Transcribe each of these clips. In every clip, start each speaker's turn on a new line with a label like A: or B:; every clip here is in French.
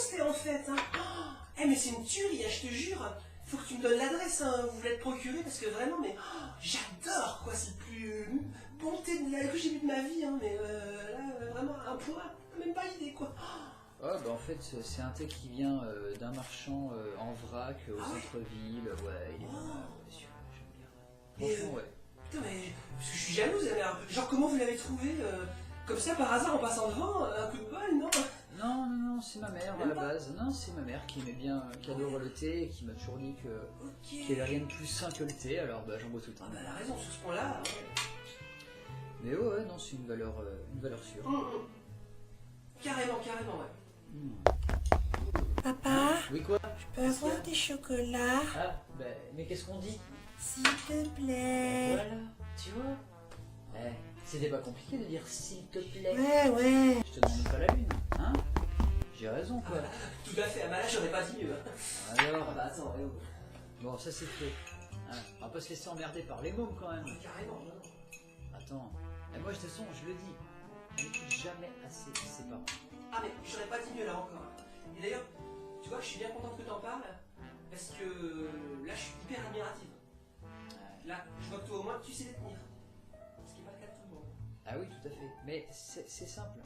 A: c'était en fait. Hein. Oh, mais c'est une tuerie, hein, je te jure. Faut que tu me donnes l'adresse, hein, vous voulez te procurer, parce que vraiment, mais j'adore, quoi. C'est le plus bon thé que j'ai bu de ma vie, hein, mais là, vraiment, un point, même pas l'idée, quoi.
B: Ah bah en fait c'est un thé qui vient d'un marchand en vrac au
A: Ah ouais
B: centre-ville, ouais, il est pas mal, ouais, celui-là, j'aime bien.
A: Et,
B: Franchement, ouais.
A: Putain, mais parce que je suis jalouse, alors, genre comment vous l'avez trouvé comme ça par hasard en passant devant, un coup de bol, non?
B: Non, non, non, c'est ma mère à
A: Même
B: la
A: pas
B: base. Non, c'est ma mère qui aimait bien, qui adore le thé et qui m'a toujours dit qu'il n'y avait rien de plus sain que le thé, alors bah j'en bois tout le temps.
A: Ah bah elle a raison sur ce point-là. Ouais.
B: Mais ouais, non, c'est une valeur sûre.
A: Carrément, carrément, ouais.
C: Papa,
B: Oui, quoi?
C: je peux avoir des chocolats,
B: Ah, bah, mais qu'est-ce qu'on dit?
C: s'il te plaît?
B: Voilà, tu vois? Eh, c'était pas compliqué de dire s'il te plaît.
C: Ouais.
B: Je te demande pas la lune, hein? J'ai raison, quoi.
A: Tout à fait, ah bah là j'aurais pas dit mieux.
B: Alors,
A: Ah bah attends, ouais, ouais.
B: bon, ça c'est fait. Hein, on va pas se laisser emmerder par les mômes quand même.
A: Carrément, non.
B: Attends, et moi de toute façon, je le dis, on n'écoute jamais assez ses parents.
A: Ah mais j'aurais pas dit mieux là encore. Et d'ailleurs, tu vois, je suis bien contente que t'en parles, parce que là je suis hyper admirative. Là, je vois que toi au moins tu sais les tenir. Ce qui n'est pas le cas de tout le monde.
B: Ah oui, tout à fait. Mais c'est simple.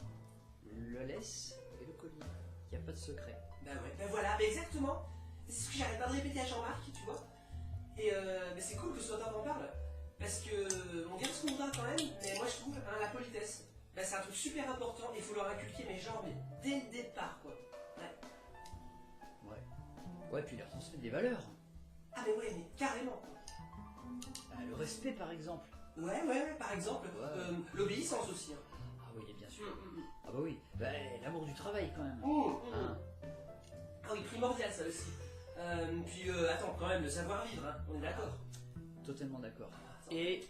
B: Le laisse et le collier. Il n'y a pas de secret.
A: Bah ouais, bah voilà, mais exactement. C'est ce que j'arrête pas de répéter à Jean-Marc, tu vois. Et mais c'est cool que ce soit toi t'en parles. Parce que on garde ce qu'on voudra quand même, mais moi je trouve hein, la politesse, bah, c'est un truc super important et il faut leur inculquer, mais genre, mais dès le départ, quoi. Ouais.
B: Ouais, puis leur transmettre des valeurs.
A: Ah mais ouais, mais carrément.
B: Bah, le respect par exemple.
A: Ouais, par exemple,
B: Ouais.
A: l'obéissance aussi. Hein.
B: Ah oui, bien sûr. Ah bah oui. Bah, l'amour du travail quand même. Hein.
A: Ah oui, primordial ça aussi. Puis attends, quand même, le savoir-vivre, hein, on est d'accord.
B: Totalement d'accord. Et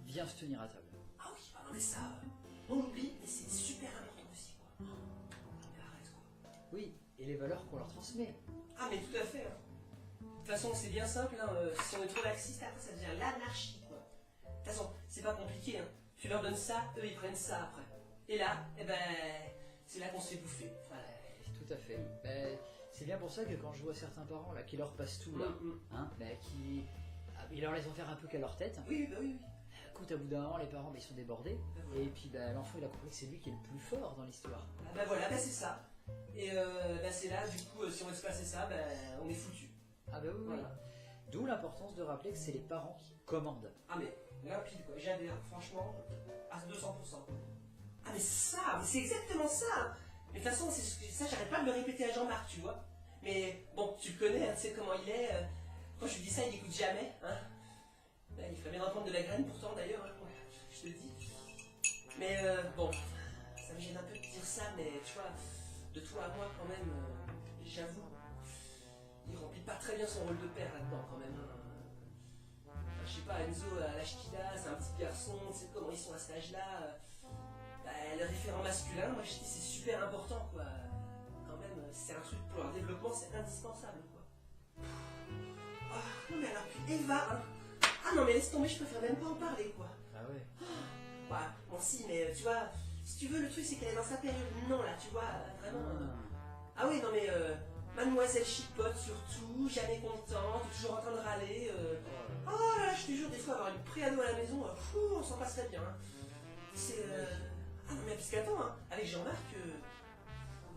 B: bien se tenir à table.
A: Ah oui, bah non mais ça, on oublie, mais c'est super important aussi, quoi. Mais arrête, quoi.
B: Oui, et les valeurs qu'on leur transmet.
A: Ah mais tout à fait. Hein. De toute façon, c'est bien simple, hein, si on est trop laxiste, après ça devient l'anarchie, quoi. De toute façon, c'est pas compliqué, hein. Tu leur donnes ça, eux ils prennent ça après. Et là, eh ben, c'est là qu'on se fait bouffer. Voilà.
B: Tout à fait. Ben, c'est bien pour ça que quand je vois certains parents là qui leur passent tout là, hein, ben, ils leur laissent en faire un peu qu'à leur tête.
A: Oui, bah oui.
B: Écoute, à bout d'un moment, les parents ben, ils sont débordés.
A: Voilà.
B: Et puis ben, l'enfant il a compris que c'est lui qui est le plus fort dans l'histoire.
A: Ah bah voilà, bah c'est ça. Et bah c'est là, du coup, si on laisse passer ça, bah on est foutu.
B: Ah ben oui,
A: Voilà.
B: oui. D'où l'importance de rappeler que c'est les parents qui commandent.
A: Ah mais limpide quoi, j'adhère, franchement, à 200%. Ah mais c'est ça, mais c'est exactement ça. Mais de toute façon, ça j'arrête pas de le répéter à Jean-Marc, tu vois. Mais bon, tu le connais, hein, tu sais comment il est. Quand je lui dis ça, il écoute jamais. Hein. Ben, il ferait bien d'en prendre de la graine pourtant d'ailleurs, hein, je te le dis. Mais bon, ça me gêne un peu de dire ça, mais tu vois, de toi à moi quand même, j'avoue, il remplit pas très bien son rôle de père là-dedans quand même. Hein. Je sais pas, Enzo, à l'âge qu'il a, c'est un petit garçon, tu sais comment ils sont à cet âge-là. Bah, le référent masculin, moi je dis c'est super important quoi. Quand même, c'est un truc pour leur développement, c'est indispensable quoi. Ah, non mais alors puis Eva, hein. Ah non mais laisse tomber, je préfère même pas en parler quoi.
B: Ah ouais.
A: Ouais, bon si, mais tu vois, si tu veux, le truc c'est qu'elle est dans sa période non là, tu vois, vraiment. Ah oui, non mais mademoiselle chipote surtout, jamais contente, toujours en train de râler. Oh là, je te jure, des fois avoir une préado à la maison, on s'en passerait bien. Hein. C'est. Ah non mais parce qu'attends, hein, avec Jean-Marc,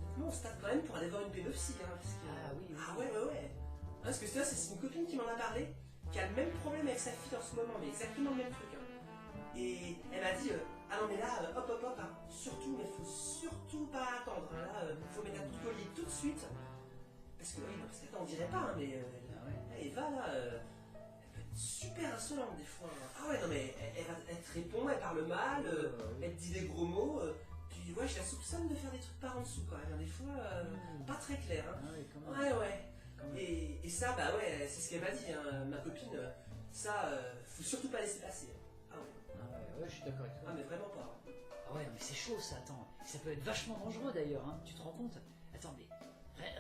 A: honnêtement on se tape quand même pour aller voir une pédopsie. Hein, parce que,
B: Ah oui, oui.
A: Ah ouais. Hein, parce que ça, c'est une copine qui m'en a parlé, qui a le même problème avec sa fille en ce moment, mais exactement le même truc. Hein. Et elle m'a dit, ah non mais là, hop, hein, surtout, mais faut surtout pas attendre. Hein, là, faut mettre un coup de collier tout de suite. Parce que oui, non, parce qu'attends, on dirait pas, hein, mais Eva là, elle peut être super insolente des fois. Hein. Ah ouais, non mais elle te répond, elle parle mal, elle te dit des gros mots. Puis ouais, je la soupçonne de faire des trucs par en dessous quand même. Hein, des fois, pas très clair. Hein.
B: Ah oui, quand même.
A: Ouais. Et ça, bah ouais, c'est ce qu'elle m'a dit, hein, ma copine. Ça, faut surtout pas laisser passer. Ah ouais.
B: Ouais, je suis d'accord avec toi.
A: Ah mais vraiment pas.
B: Ah ouais, mais c'est chaud ça, attends. Ça peut être vachement dangereux d'ailleurs, hein. Tu te rends compte? Attends, mais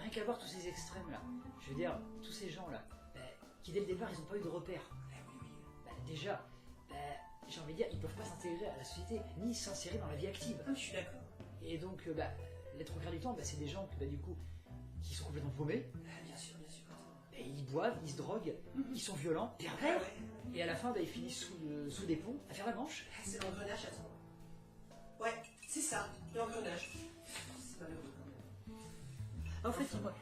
B: rien qu'à voir tous ces extrêmes là. Je veux dire, tous ces gens là, qui dès le départ ils n'ont pas eu de repères.
A: Oui.
B: Déjà, j'ai envie de dire, ils peuvent pas s'intégrer à la société, ni s'insérer dans la vie active.
A: Ah, je suis d'accord.
B: Et donc, les trois quarts du temps, c'est des gens que du coup, qui sont complètement paumés,
A: Ah, bien sûr, bien sûr.
B: et ils boivent, ils se droguent, ils sont violents,
A: Et
B: pervers,
A: après, ouais.
B: et à la fin, bah, ils finissent sous des ponts à faire la manche.
A: Ah, c'est l'engrenage, attends. Ouais, c'est ça, l'engrenage. C'est pas malheureux quand même.
B: En fait, moi,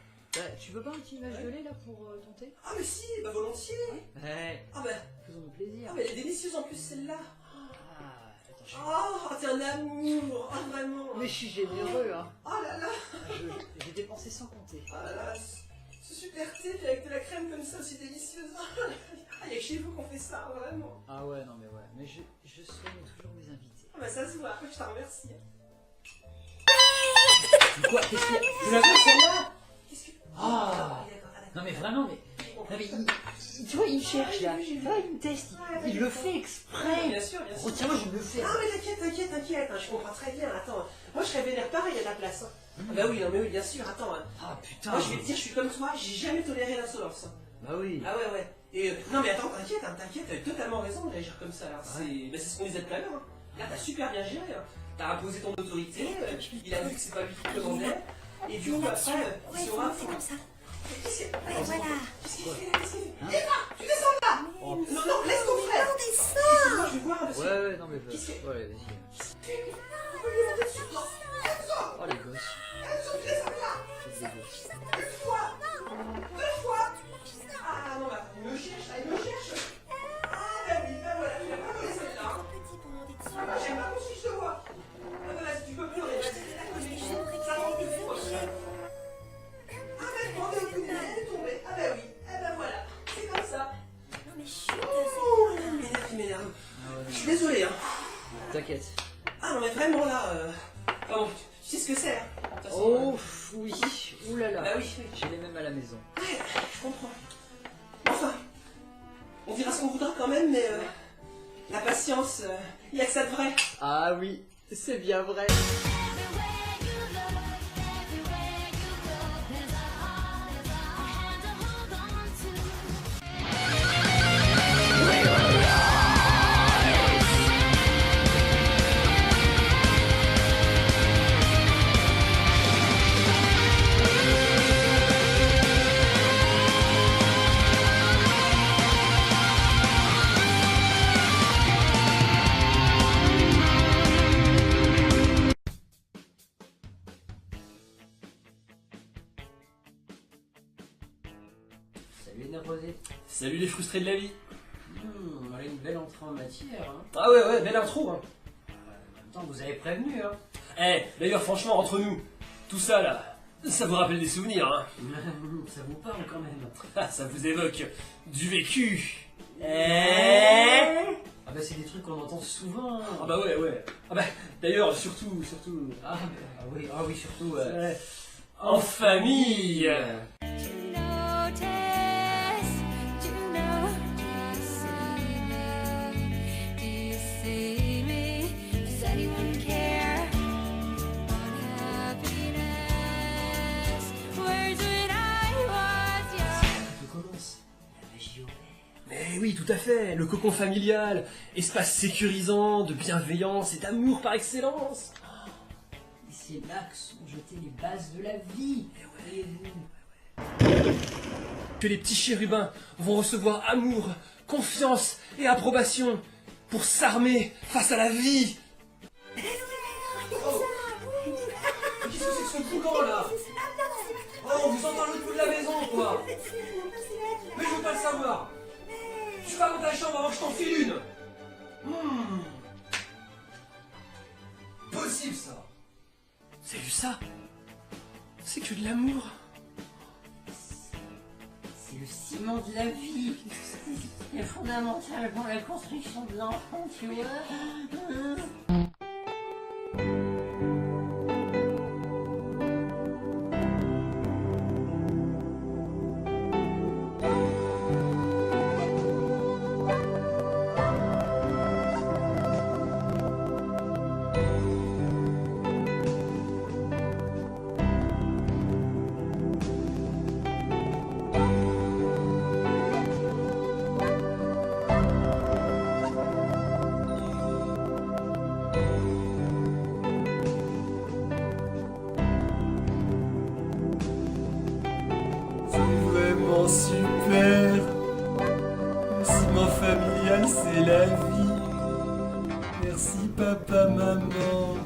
B: tu veux pas un petit image de lait là pour ton thé?
A: Ah, mais si, bah volontiers.
B: Ouais,
A: Ah, bah,
B: faisons-nous plaisir.
A: ah, mais elle est délicieuse en plus celle-là.
B: Ah, attends,
A: Oh, t'es un amour, ah, vraiment.
B: Mais je suis généreux, hein.
A: Oh là là,
B: J'ai dépensé sans compter.
A: oh là là, ce super thé puis avec de la crème comme ça aussi délicieuse. Ah, il y a que chez vous qu'on fait ça, vraiment.
B: Ah ouais, non mais ouais, mais je soigne toujours mes invités.
A: Ah, bah ça se voit, je t'en remercie.
B: Quoi? Qu'est-ce qu'il y a? Tu l'as vu celle-là?
A: Qu'est-ce que.
B: Ah.
A: D'accord,
B: Non mais vraiment, tu vois, il me cherche là. Tu vois, il me teste, il le fait exprès.
A: Bien sûr, bien sûr.
B: Retiens-moi, je le fais.
A: Ah, mais t'inquiète, hein, je comprends très bien, attends. Moi, je serais vénère pareil à ta place. Hein. Ah, bah oui, non, mais oui, bien sûr, attends. Hein.
B: Ah putain.
A: Moi, je vais te dire, je suis comme toi, j'ai jamais toléré l'insolence. Hein.
B: Bah oui.
A: Ah ouais, ouais. Et non, mais attends, t'inquiète, t'avais totalement raison de réagir comme ça. Là. C'est ce qu'on disait tout à l'heure. Hein. Là, t'as super bien géré. Hein. T'as imposé ton autorité, il a vu que c'est pas lui qui te commandait. Et du coup, après,
C: Ouais,
A: si on va.
C: c'est comme ça.
A: Qu'est-ce qu'il
C: Ouais, voilà.
A: fait là? Qu'est-ce qu'il fait? Eva, tu descends là!
B: Oh,
A: Non, non, laisse ton frère!
C: Non, descends.
A: Moi, je vais voir un peu.
B: Ouais, non mais
A: Qu'est-ce que-
B: ouais, vas-y.
A: On peut lui monter dessus. Non, Enzo!
B: Oh les gosses.
A: Enzo, tu descends là!
B: C'est des gosses.
A: Une fois! Deux fois! Ah non, bah, il me cherche, là, il me cherche! Ah, bah oui, bah voilà, tu l'as pas donné celle-là. Hein.
C: Petit pour monter dessus.
A: Ah, bah, j'aime pas qu'on suive de voix. Ah, bah, vas-y, tu peux pleurer, vas-y, c'est la connexion. Ça rend plus fort. Ah, bah, demandez au coup, elle est tombée. Ah, bah oui, ah, bah voilà, c'est comme ça.
C: Non, mais chut.
A: Oh, il m'énerve. Je suis désolé, hein.
B: T'inquiète.
A: Ah non mais vraiment là, bon, tu sais ce que c'est hein. De toute façon,
B: Oh oui. Ouh là
A: bah
B: là.
A: oui, oui,
B: J'ai les mêmes à la maison.
A: je comprends. Enfin, on dira ce qu'on voudra quand même, mais la patience, il y a que ça de vrai.
B: Ah oui, c'est bien vrai.
D: Salut Névrosé.
A: Salut les frustrés de la vie.
D: Voilà une belle entrée en matière. Hein.
A: Ah ouais, belle intro hein.
D: En même temps, vous avez prévenu. Hein.
A: Eh, d'ailleurs franchement, entre nous, tout ça là, ça vous rappelle des souvenirs hein.
D: Ça vous parle quand même.
A: Ah, ça vous évoque du vécu.
D: Ah bah c'est des trucs qu'on entend souvent.
A: Ah bah ouais. Ah bah, d'ailleurs, surtout,
D: Ah oui, surtout.
A: en famille.
D: On commence. La magie opère.
A: Mais oui, tout à fait, le cocon familial, espace sécurisant, de bienveillance et d'amour par excellence.
D: Et c'est là que sont jetées les bases de la vie. Voyez-vous.
A: Que les petits chérubins vont recevoir amour, confiance et approbation pour s'armer face à la vie. Qu'est-ce que c'est que ce boucan là? Oh, on vous entend le coup de la maison quoi. Mais je veux pas le savoir. Tu vas dans ta chambre avant que je t'en file une. Possible ça. C'est vu ça? C'est que de l'amour.
E: C'est le ciment de la vie. C'est fondamental pour la construction de l'enfant, tu vois.
F: Papa, maman,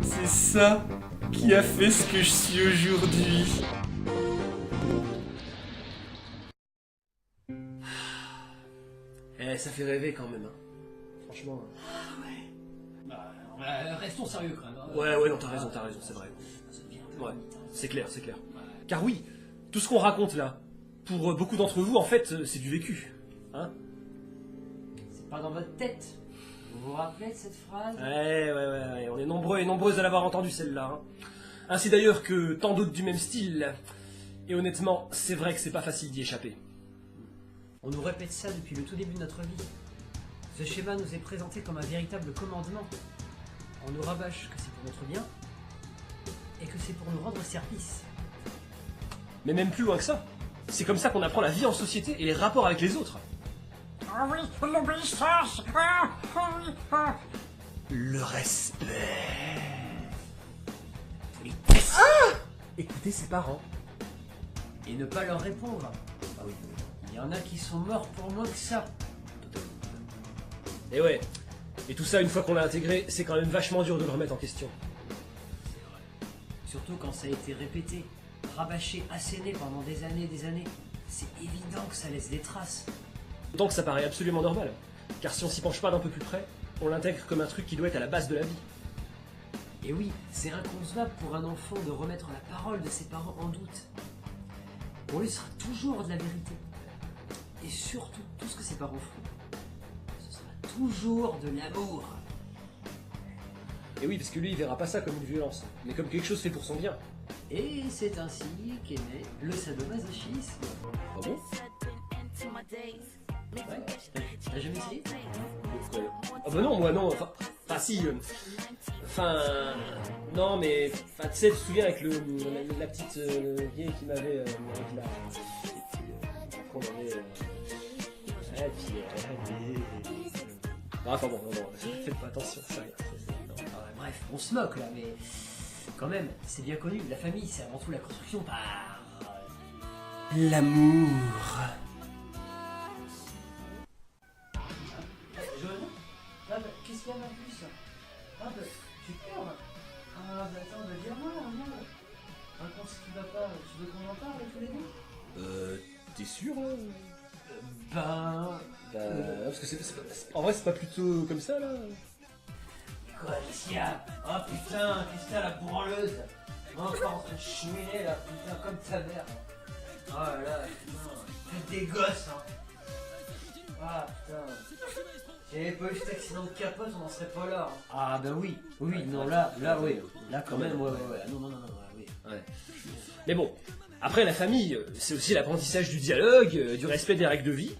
F: c'est ça qui a fait ce que je suis aujourd'hui. Eh, ça fait rêver quand même, hein. Franchement.
B: Restons sérieux quand même. Hein.
F: Ouais, non, t'as raison, c'est vrai. Ouais, c'est clair. Car oui, tout ce qu'on raconte là, pour beaucoup d'entre vous, en fait, c'est du vécu. Hein?
E: C'est pas dans votre tête. Vous vous rappelez de cette phrase?
F: Ouais, on est nombreux et nombreuses à l'avoir entendu celle-là. Hein. Ainsi d'ailleurs que tant d'autres du même style. Et honnêtement, c'est vrai que c'est pas facile d'y échapper.
B: On nous répète ça depuis le tout début de notre vie. Ce schéma nous est présenté comme un véritable commandement. On nous rabâche que c'est pour notre bien et que c'est pour nous rendre service.
F: Mais même plus loin que ça. C'est comme ça qu'on apprend la vie en société et les rapports avec les autres.
E: Ah oui, l'obéissance.
F: Le respect. Écoutez ses parents.
B: Et ne pas leur répondre.
F: Ah oui.
B: Il y en a qui sont morts pour moins que ça.
F: Et ouais. Et tout ça, une fois qu'on l'a intégré, c'est quand même vachement dur de le remettre en question.
B: Surtout quand ça a été répété, rabâché, asséné pendant des années. C'est évident que ça laisse des traces.
F: D'autant que ça paraît absolument normal. Car si on s'y penche pas d'un peu plus près, on l'intègre comme un truc qui doit être à la base de la vie.
B: Et oui, c'est inconcevable pour un enfant de remettre la parole de ses parents en doute. Pour lui, ce sera toujours de la vérité. Et surtout, tout ce que ses parents font, ce sera toujours de l'amour.
F: Et oui, parce que lui, il verra pas ça comme une violence, mais comme quelque chose fait pour son bien.
B: Et c'est ainsi qu'est né le sadomasochisme.
F: Ah bon?
B: Ouais, t'as jamais essayé?
F: Ouais. Ah bah non, moi non, enfin si, non mais, tu sais, tu te souviens avec la petite vieille qui m'avait, avec la, qu'on avait, enfin bon, non, faites pas attention, ça rien.
B: Bref, on se moque là, mais quand même, c'est bien connu, la famille c'est avant tout la construction par...
F: L'amour.
B: Qu'est-ce qu'il y a en plus? Ah bah, j'ai peur. Ah bah attends, bah dis-moi, raconte ce qui va pas, tu veux qu'on en parle tous les deux?
F: T'es sûr? Parce que en vrai c'est pas plutôt comme ça là?
B: Quoi, qu'est-ce qu'il y a? Oh putain, qu'est-ce qu'il y a la branleuse? Encore en train de chouiner là, putain, comme ta mère. Oh là là, putain, faites des gosses hein. Ah putain. Si j'avais pas eu cet accident de capote, on en serait pas là. Hein.
E: Ah bah oui, non là oui. Là quand même, ouais. Non, oui.
F: Ouais. Mais bon, après la famille, c'est aussi l'apprentissage du dialogue, du respect des règles de vie.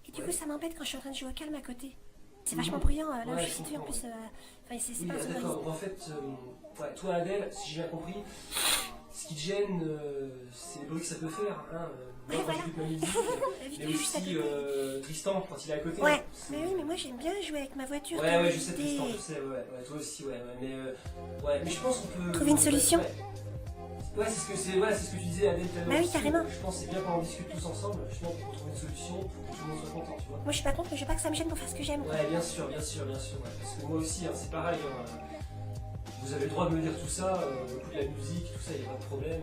C: Et du coup, ça m'embête quand je suis en train de jouer au calme à côté. C'est vachement bruyant, là où je suis située en plus. Enfin, c'est
F: Oui,
C: pas sonorisé.
F: d'accord. En fait, toi Adèle, si j'ai bien compris, ce qui te gêne, c'est les bruits que ça peut faire. Hein. Moi, quand
C: Ouais,
F: j'écoute ma musique,
C: La vidéo
F: mais
C: juste à
F: aussi
C: côté.
F: Tristan quand il est à côté.
C: Ouais, mais oui, mais moi j'aime bien jouer avec ma voiture.
F: Ouais, je sais
C: Des-
F: Tristan, je sais, ouais, toi aussi, ouais, mais je pense qu'on peut...
C: Trouver une solution.
F: Ouais, c'est ce que tu disais Adèle tout à l'heure.
C: Bah oui,
F: aussi.
C: carrément.
F: Je pense que c'est bien qu'on en discute tous ensemble, justement, pour trouver une solution, pour que tout le monde soit content, tu vois.
C: Moi je suis pas contre, mais je veux pas que ça me gêne pour faire ce que j'aime.
F: Ouais, bien sûr, ouais. Parce que moi aussi, hein, c'est pareil. Hein, vous avez le droit de me dire tout ça, écoute la musique, tout ça, il n'y a pas de problème.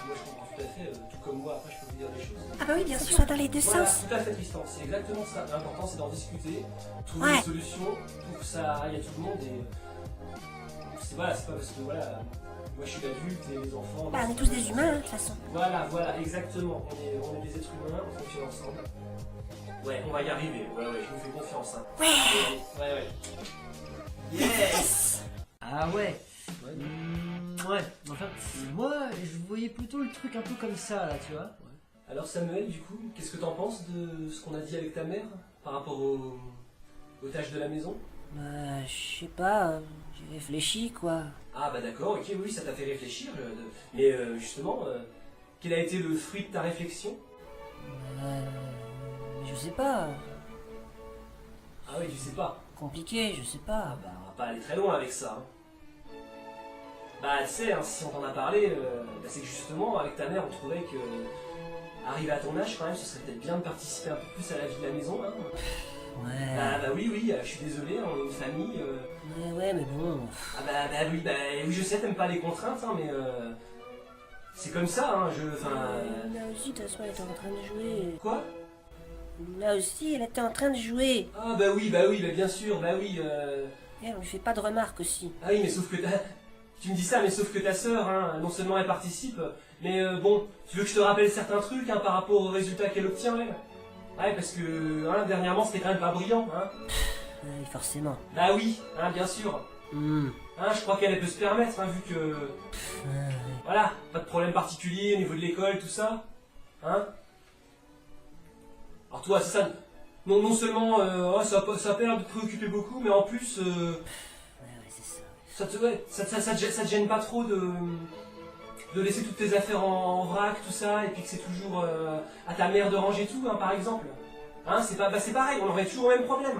F: Moi, je comprends tout à fait, tout comme moi, après, je peux vous dire des choses.
C: Ah bah oui, bien sûr, que ce soit dans les deux
F: Voilà,
C: sens.
F: tout à fait, Tristan, c'est exactement ça. L'important, c'est d'en discuter, trouver
C: Ouais.
F: une solution pour que ça aille à tout le monde. Et c'est pas parce que, voilà, moi, je suis l'adulte et les enfants...
C: Bah on est tous des humains, hein, de toute façon.
F: Voilà, exactement. On est des êtres humains, on fonctionne ensemble. Ouais, on va y arriver. Ouais, je vous fais confiance. Hein. Ouais. Yes.
B: Ah ouais. Ouais, enfin, moi, je voyais plutôt le truc un peu comme ça, là, tu vois.
F: Alors Samuel, du coup, qu'est-ce que t'en penses de ce qu'on a dit avec ta mère par rapport aux tâches de la maison?
C: Bah, je sais pas, j'ai réfléchi quoi.
F: Ah bah d'accord, ok, oui, ça t'a fait réfléchir. Mais justement, quel a été le fruit de ta réflexion?
C: Je sais pas,
F: Ah oui, tu sais pas.
C: compliqué, je sais pas.
F: Bah, on va pas aller très loin avec ça. Hein. Bah, tu sais, hein, si on t'en a parlé, bah, c'est que justement, avec ta mère, on trouvait que, arrivé à ton âge, quand même, ce serait peut-être bien de participer un peu plus à la vie de la maison. Hein.
B: Ouais.
F: Bah oui, oui, je suis désolé, on est une famille.
B: Ouais, mais bon.
F: Ah bah oui, je sais, t'aimes pas les contraintes, hein, mais c'est comme ça, hein,
C: Là aussi, de toute façon, elle était en train de jouer.
F: Quoi?
C: Là aussi, elle était en train de jouer.
F: Ah bah bien sûr, bah oui.
C: Et on lui fait pas de remarques aussi.
F: Ah oui, mais sauf que tu me dis ça, mais sauf que ta sœur, hein, non seulement elle participe, mais bon, tu veux que je te rappelle certains trucs hein, par rapport aux résultats qu'elle obtient, elle? Ouais, parce que hein, dernièrement, c'était quand même pas brillant, hein.
B: Ouais, forcément.
F: Bah oui, hein, bien sûr. Hein, je crois qu'elle peut se permettre, hein, vu que... Voilà, pas de problème particulier au niveau de l'école, tout ça. Hein? Alors toi, c'est ça. Non seulement ça va pas l'air de te préoccuper beaucoup, mais en plus...
B: Ouais, c'est ça.
F: ça te gêne pas trop de laisser toutes tes affaires en vrac, tout ça, et puis que c'est toujours à ta mère de ranger tout, hein, par exemple. Hein, c'est pareil, on aurait toujours le même problème.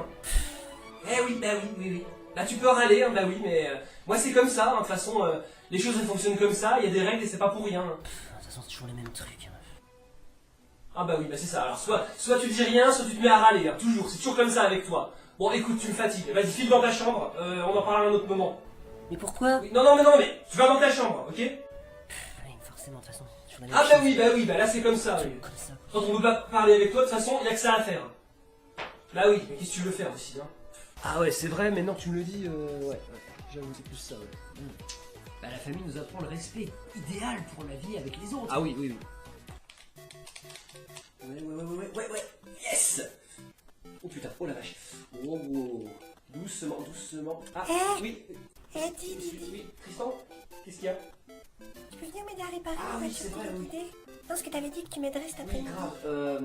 F: Eh oui, oui. Bah tu peux râler, hein, bah oui, mais moi c'est comme ça, hein, de toute façon, les choses elles fonctionnent comme ça, il y a des règles et c'est pas pour rien.
B: De toute façon, c'est toujours les mêmes trucs. Hein.
F: Ah bah oui, bah c'est ça, alors soit tu dis rien, soit tu te mets à râler, hein, toujours, c'est toujours comme ça avec toi. Bon écoute, tu me fatigues, vas-y file dans ta chambre, on en parle à un autre moment.
B: Mais pourquoi?
F: Oui, non, mais tu vas dans ta chambre, ok?
B: Ouais, forcément, de toute façon, c'est toujours la même
F: Ah
B: chose.
F: bah oui, bah là c'est comme ça, oui.
B: Comme ça.
F: Quand on veut pas parler avec toi, de toute façon, il y a que ça à faire. Bah oui, mais qu'est-ce que tu veux faire aussi, hein? Ah ouais, c'est vrai, maintenant que tu me le dis, ouais, j'avoue, c'est plus ça, ouais.
B: Bah, la famille nous apprend le respect idéal pour la vie avec les autres.
F: Ah oui. Ouais, yes! Oh putain, oh la vache. Oh, doucement. Ah, oui, oui, Tristan, qu'est-ce qu'il y a?
C: Tu peux venir m'aider à réparer
F: Ah
C: la
F: oui,
C: voiture
F: c'est vrai,
C: pour
F: oui.
C: l'idée? Non, parce que t'avais dit que tu m'aiderais cet
F: Oui,
C: après-midi.
F: grave,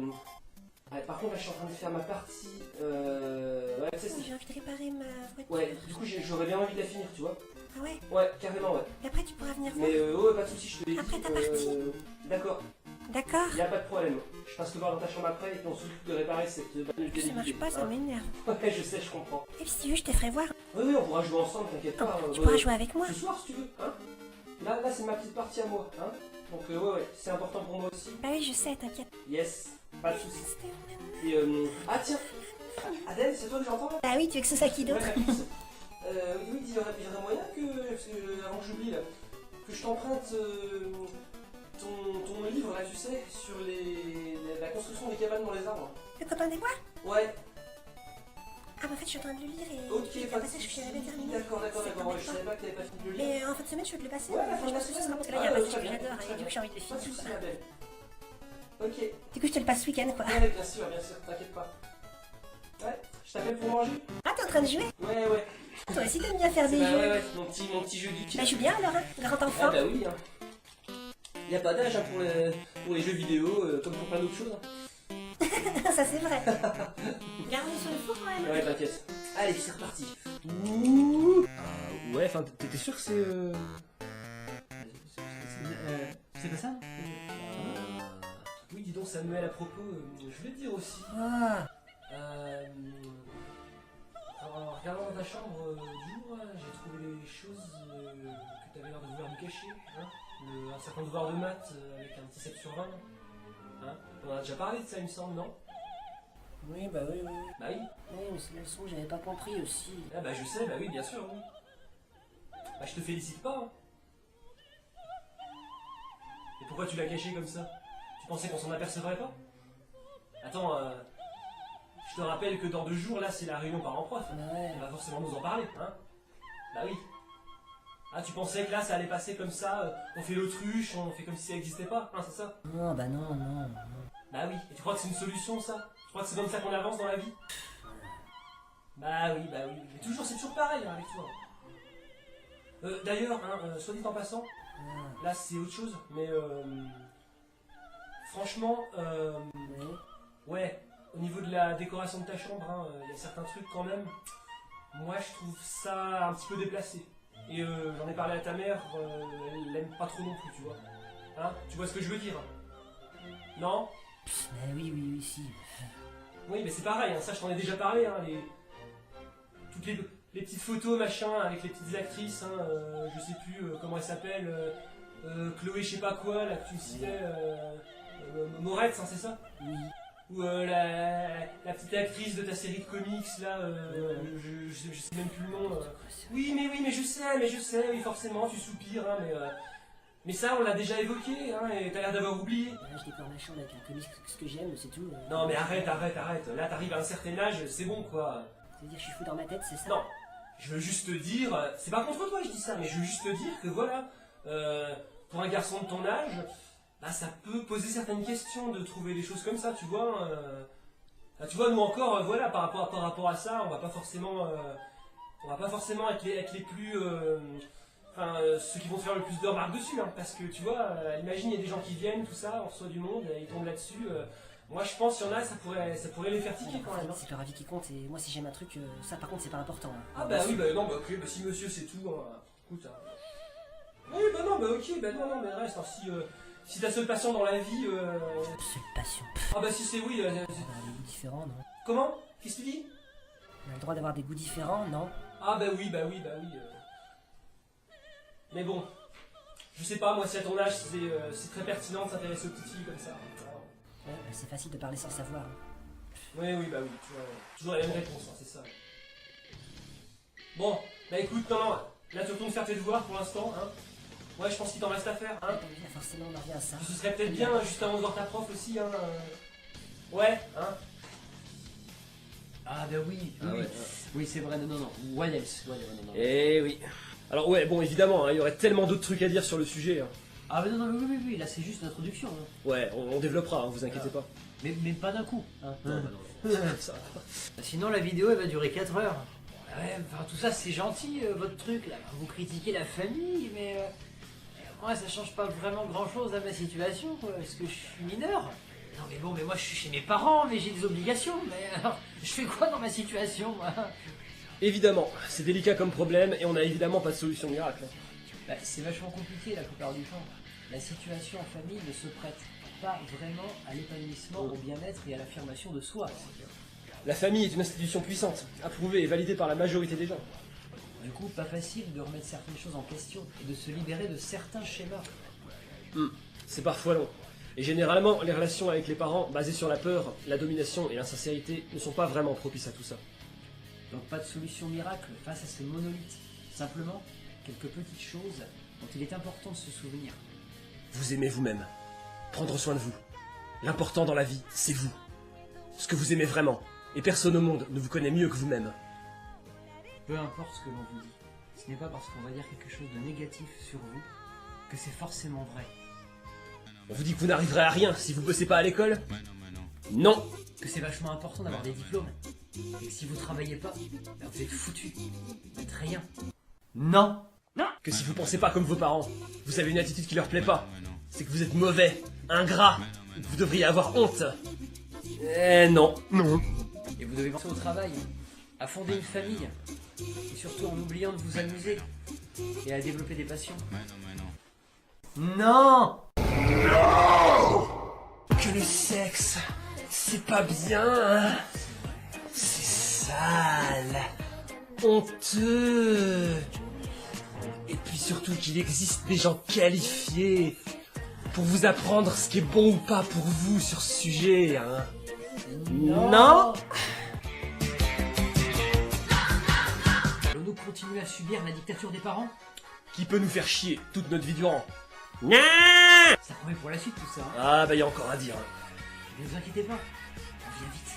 F: ouais, par contre, là, je suis en train de faire ma partie, ouais, tu sais,
C: J'ai envie de réparer ma voiture.
F: ouais, du coup, j'aurais bien envie de la finir, tu vois.
C: Ah ouais?
F: Ouais, carrément, ouais.
C: Et après, tu pourras venir voir.
F: Mais ouais, pas de soucis, je te l'ai dit.
C: Après ta partie.
F: D'accord,
C: D'accord?
F: y a pas de problème. Je passe te voir dans ta chambre après et puis on s'occupe de réparer cette bagnole
C: Ça marche pas, ça m'énerve.
F: Ouais, je sais, je comprends.
C: Et puis si tu veux, je te ferai voir.
F: Oui, on pourra jouer ensemble, t'inquiète pas.
C: Tu pourras jouer avec moi.
F: Ce soir, si tu veux, hein. Là, c'est ma petite partie à moi, hein. Donc, ouais, c'est important pour moi aussi.
C: Bah oui, je sais, t'inquiète.
F: Yes, pas de soucis. Et, ah tiens, Adèle, c'est toi que j'entends là?
C: Bah oui, tu veux que ce soit qui d'autre?
F: Oui, il y aurait moyen que, parce que, avant que j'oublie là, que je t'emprunte ton livre là, tu sais, sur la construction des cabanes dans les arbres.
C: Le copain des bois?
F: Ouais,
C: Ah bah en fait, je suis en train de le lire et
F: ok,
C: il y a
F: pas
C: un
F: de
C: passage que
F: soucis.
C: j'avais terminé.
F: D'accord,
C: C'est
F: ouais, je
C: embêtant.
F: savais pas que t'avais pas fini de le lire.
C: Mais en fin de semaine, je vais te le passer.
F: Ouais,
C: Enfin, je pense que ce sera parce que là, il y a un passage que j'adore et du coup, j'ai envie de le
F: Pas de
C: finir.
F: soucis,
C: quoi.
F: Adèle. Ok,
C: Du coup, je te le passe ce week-end quoi.
F: ouais, bien sûr, t'inquiète pas. Ouais, je t'appelle pour manger?
C: Ah, t'es en train de jouer?
F: Ouais.
C: Toi aussi, t'aimes bien faire des
F: Bah
C: jeux.
F: ouais, mon petit jeu geek.
C: Bah, joue bien alors, hein, grand
F: Ah
C: enfant.
F: bah oui, hein. Y a pas d'âge hein, pour les jeux vidéo, comme pour plein d'autres choses.
C: Ça, c'est vrai. Garde-le sur le four quand même.
F: Ouais, t'inquiète. Allez, c'est reparti. Ouh. Ouais, enfin, t'es sûr que c'est...
B: C'est pas ça?
F: Oui, dis donc, Samuel, à propos, je voulais te dire aussi.
B: Ah.
F: En regardant dans ta chambre du jour, j'ai trouvé les choses que t'avais l'air de vouloir me cacher. Hein, un certain devoir de maths avec un petit 7 sur 20. Hein, on a déjà parlé de ça, il me semble, non?
B: Oui, bah oui.
F: Bah oui.
B: Oui, mais c'est la leçon que j'avais pas compris aussi.
F: Ah bah je sais, bah oui, bien sûr, oui. Bah je te félicite pas, hein. Et pourquoi tu l'as caché comme ça? Tu pensais qu'on s'en apercevrait pas? Attends, je te rappelle que dans 2 jours, là, c'est la réunion parents-prof.
B: Bah ouais.
F: On va forcément nous en parler, hein? Bah oui. Ah, tu pensais que là, ça allait passer comme ça, on fait l'autruche, on fait comme si ça n'existait pas, hein, c'est ça?
B: Non, bah non.
F: Bah oui. Et tu crois que c'est une solution, ça? Tu crois que c'est comme ça qu'on avance dans la vie? Bah oui. Mais toujours, c'est toujours pareil hein, avec toi. D'ailleurs, hein, soit dit en passant, là c'est autre chose, mais franchement, ouais, au niveau de la décoration de ta chambre, il y a certains trucs quand même, moi je trouve ça un petit peu déplacé. Et j'en ai parlé à ta mère, elle l'aime pas trop non plus, tu vois. Hein? Tu vois ce que je veux dire? Non?
B: Bah oui, si.
F: Oui, mais c'est pareil, hein, ça je t'en ai déjà parlé, hein, toutes les petites photos, machin, avec les petites actrices, hein, je sais plus comment elles s'appellent, Chloé je sais pas quoi, là que tu me citais, Moretz, hein, c'est ça?
B: Oui.
F: Ou la petite actrice de ta série de comics, là, je sais même plus le nom. Oui, mais je sais, oui, forcément, tu soupires, hein, mais ça, on l'a déjà évoqué, hein, et t'as l'air d'avoir oublié.
C: Je décore ma chambre avec un comics, ce que j'aime, c'est tout.
F: Non, mais arrête. Là, t'arrives à un certain âge, c'est bon, quoi.
C: Ça veut dire que je suis fou dans ma tête, c'est ça?
F: Non, je veux juste te dire, c'est pas contre toi que je dis ça, mais je veux juste te dire que voilà, pour un garçon de ton âge, bah, ça peut poser certaines questions de trouver des choses comme ça, tu vois. Bah, tu vois, nous encore, voilà, par rapport à ça, on va pas forcément être les plus, ceux qui vont te faire le plus de remarques dessus, hein, parce que tu vois, imagine il y a des gens qui viennent, tout ça, on reçoit du monde, ils tombent là-dessus. Moi, je pense qu'il y en a, ça pourrait les faire tiquer quand même. Hein.
C: C'est leur avis qui compte, et moi si j'aime un truc, ça par contre c'est pas important. Hein.
F: Ah bah oui, bah non, bah ok, bah si monsieur c'est tout, hein, écoute. Hein. Oui, bah non, bah ok, bah non, mais reste, hein, si ta seule passion dans la vie...
C: Seule passion.
F: Ah bah si c'est oui...
C: On a des goûts différents, non?
F: Comment? Qu'est-ce que tu dis?
C: On a le droit d'avoir des goûts différents, non?
F: Ah bah oui. Mais bon, je sais pas, moi si à ton âge c'est très pertinent de s'intéresser aux petites filles comme ça.
C: Ouais, bah, c'est facile de parler sans savoir.
F: Oui, bah oui, toujours la même réponse, hein, c'est ça. Bon, bah écoute, non, là tu retournes faire tes devoirs pour l'instant, hein. Ouais, je pense qu'il t'en reste à faire, hein.
C: Forcément, on en revient à ça.
F: Ce serait peut-être bien, juste avant de voir ta prof aussi, hein. Ouais, hein.
B: Ah bah oui, oui c'est vrai, non. What else? Non.
F: Eh oui. Alors ouais, bon, évidemment, hein, il y aurait tellement d'autres trucs à dire sur le sujet. Hein.
B: Ah bah non, oui, là c'est juste l'introduction. Hein.
F: Ouais, on développera, hein, vous inquiétez pas.
B: Mais pas d'un coup. Hein.
F: Non. Ça va pas.
B: Sinon la vidéo elle va durer 4 heures. Ouais, enfin tout ça c'est gentil votre truc là, vous critiquez la famille, mais moi ça change pas vraiment grand chose à ma situation quoi, parce que je suis mineur. Non mais bon, mais moi je suis chez mes parents, mais j'ai des obligations, mais alors je fais quoi dans ma situation moi?
F: Évidemment, c'est délicat comme problème et on a évidemment pas de solution miracle.
B: Bah, c'est vachement compliqué la plupart du temps. La situation en famille ne se prête pas vraiment à l'épanouissement, au bien-être et à l'affirmation de soi.
F: La famille est une institution puissante, approuvée et validée par la majorité des gens.
B: Du coup, pas facile de remettre certaines choses en question et de se libérer de certains schémas.
F: C'est parfois long. Et généralement, les relations avec les parents, basées sur la peur, la domination et l'insincérité, ne sont pas vraiment propices à tout ça.
B: Donc pas de solution miracle face à ces monolithes. Simplement, quelques petites choses dont il est important de se souvenir.
F: Vous aimez vous-même. Prendre soin de vous. L'important dans la vie, c'est vous. Ce que vous aimez vraiment. Et personne au monde ne vous connaît mieux que vous-même.
B: Peu importe ce que l'on vous dit, ce n'est pas parce qu'on va dire quelque chose de négatif sur vous que c'est forcément vrai.
F: On vous dit que vous n'arriverez à rien si vous bossez pas à l'école? Non.
B: Que c'est vachement important d'avoir des diplômes. Et que si vous travaillez pas, ben vous êtes foutu. Vous êtes rien. Non.
F: Que si vous pensez pas comme vos parents, vous avez une attitude qui leur plaît pas. C'est que vous êtes mauvais, ingrat, et que vous devriez avoir honte. Non.
B: Et vous devez penser au travail, à fonder une famille, et surtout en oubliant de vous amuser, et à développer des passions. Non.
F: Que le sexe, c'est pas bien, hein. C'est sale, honteux. Et puis surtout qu'il existe des gens qualifiés pour vous apprendre ce qui est bon ou pas pour vous sur ce sujet, hein. Non.
B: Allons-nous continuer à subir la dictature des parents?
F: Qui peut nous faire chier toute notre vie durant?
B: Ça promet pour la suite tout ça. Hein.
F: Ah bah y a encore à dire.
B: Ne vous inquiétez pas, on vient vite.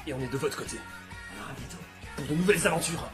F: Et on est de votre côté.
B: Alors à bientôt.
F: Pour de nouvelles aventures.